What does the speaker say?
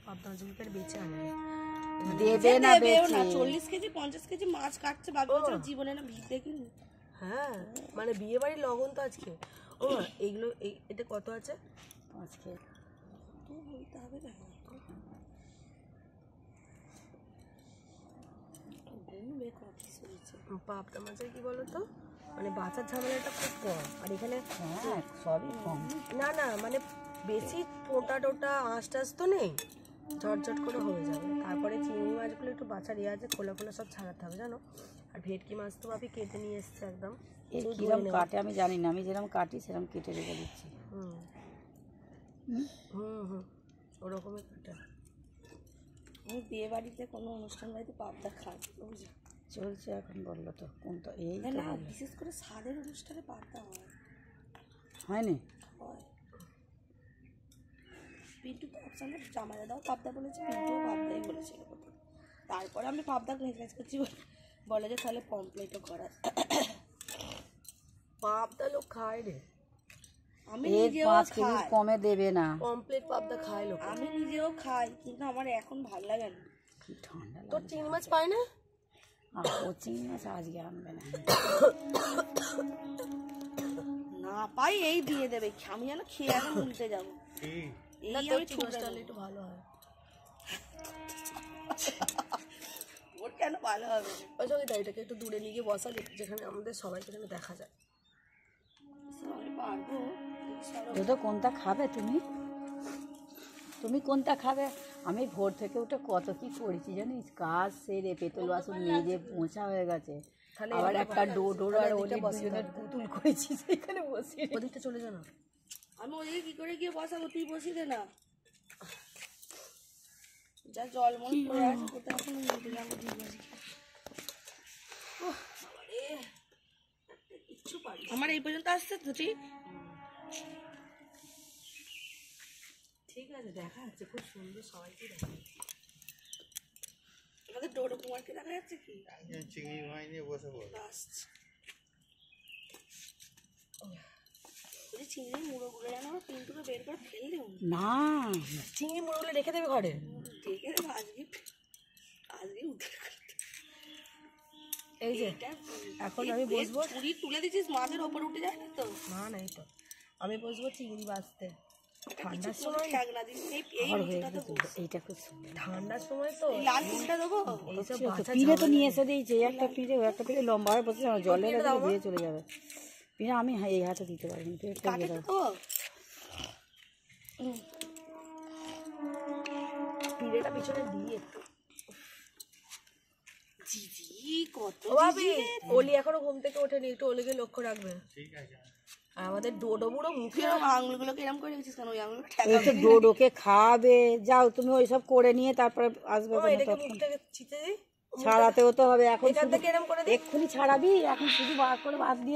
পাবদা মাছগুলোকে আর বেঁচে আনে দেবে না বেচে 40 কেজি 50 কেজি মাছ কাটছে বাবু জীবনে না ভিড় দেখিনি। হ্যাঁ মানে বিয়ে বাড়ির লগন তো আজকে। ও এইগুলো এটা কত আছে? 5 কেজি তো বলতে হবে না পাবদা মাছের কি বলতো মানে বাঁচার ঝামেলাটা খুব কম আর এখানে সবই কম না না মানে বেশি পোটা টোটা আঁশ টাশ তো নেই, ঝটঝট করে হয়ে যাবে। তারপরে চিংড়ি মাছগুলো একটু বাছার ইয়ে আছে, খোলা খোলা সব ছাড়াতে হবে জানো। আর ভেটকি মাছ তো ভাবি কেটে নিয়ে এসছে একদম, কিরম কাটে আমি জানি না, আমি যেরকম কাটি সেরকম কেটে রেখে দিচ্ছি। ওরকমই কাটা। আমি বিয়ে বাড়িতে কোনো অনুষ্ঠান বাড়িতে পাবদা খাই চলছে এখন বললো তো কোন তো এই না বিশেষ করে স্বাদের অনুষ্ঠানে পাবদা হয়নি হয়। পিন্টু তো আপনাদের জামা দাদাও পাবদা বলেছে, পিন্টুও পাবদাই বলেছিল প্রথম। তারপরে আমি পাবদা মেসেজ করছি বলে যে তাহলে পমপ্লেটও করা। পাবদা লোক খায় রে, আমি নিজেও খাই, কমে দেবে না পমপ্লেট পাবদা খায় লোক। আমি নিজেও খাই কিন্তু আমার এখন ভালো লাগে না। কি ঠান্ডা তোর চিংড়ি মাছ পায় না? ও চিংড়ি মাছ আজকে আনবে না, না পাই এই দিয়ে দেবে, আমি যেন খেয়ে এখন উল্টে যাবো। এই আমি ঠুকটালে একটু ভালো হয়। ওর কেন ভালো হবে? ওই সঙ্গে এটাকে একটু দূরে নিয়ে গিয়ে বসা, যেখানে আমাদের সবাইকে যেন দেখা যায়। আমি পারবো। তো কোনটা খাবে তুমি? তুমি কোনটা খাবে? আমি ভোর থেকে উঠে কত কি করেছি জানিস, কাজ সেরে পেতল বাসন মেজে পোঁছা হয়ে গেছে, আবার একটা ডোর আর ওদিকে দুজনের পুতুল করেছি সেখানে বসে। ওদিকটা চলে যাও না, আমি ওদিকে কি করে গিয়ে বসাবো, তুই বসি দে না। যা জল মল পড়ে আছে কোথায় এখন উঠে যাবো আমার এই পর্যন্ত আসছে তো ঠিক। ঠিক আছে দেখা যাচ্ছে খুব সুন্দর, সবাইকে দেখা যাচ্ছে। আমাদের ডোডো কুমারকে দেখা যাচ্ছে কি চিংড়ি মাছ নিয়ে বসে পড়ে চিংড়ি মুড়োগুলো যেন আমার পিন্টুকে বের করে ফেল দেব না, চিংড়ি মুড়োগুলো রেখে দেবে ঘরে, রেখে দেবো আজকে আজকে উঠে। এই যে এখন আমি বসবো, চুরি তুলে দিচ্ছিস মাছের ওপর উঠে যায় না তো? না না এই তো আমি বসবো চিংড়ি বাছতে। ঠান্ডার সময় সময় ঠাক না দিস এই অংশটা তো এইটা খুব সুন্দর। ঠান্ডার সময় তো এই লাল ফুলটা দেবো। এইসব পিঁড়ে তো নিয়ে এসে দিয়েছে, একটা পিঁড়ে লম্বা হয়ে বসে জলে দিয়ে চলে যাবে। পিঁড়ে আমি এই হাতে দিতে পারি, পেটটা দিয়ে দেবো। পিঁড়েটা পিছনে দিয়ে একটু জিজি কত ভাবি, ওলি এখনো ঘুম থেকে ওঠেনি, একটু ওলিকে লক্ষ্য রাখবে। ঠিক আছে। আর আমাদের ডোডো বুড়ো মুখে আঙুলগুলোকে এরকম করে রেখেছিস কেন? ওই আঙুলগুলো ডোডোকে খাবে, যাও তুমি ওইসব করে নিয়ে তারপরে আসবে। এটাকে মুখ থেকে ছিটে দিই, ছাড়াতেও তো হবে এখন, এখান থেকে এরকম করে এক্ষুনি ছাড়াবি, এখন শুধু বার করে ভাত দিয়ে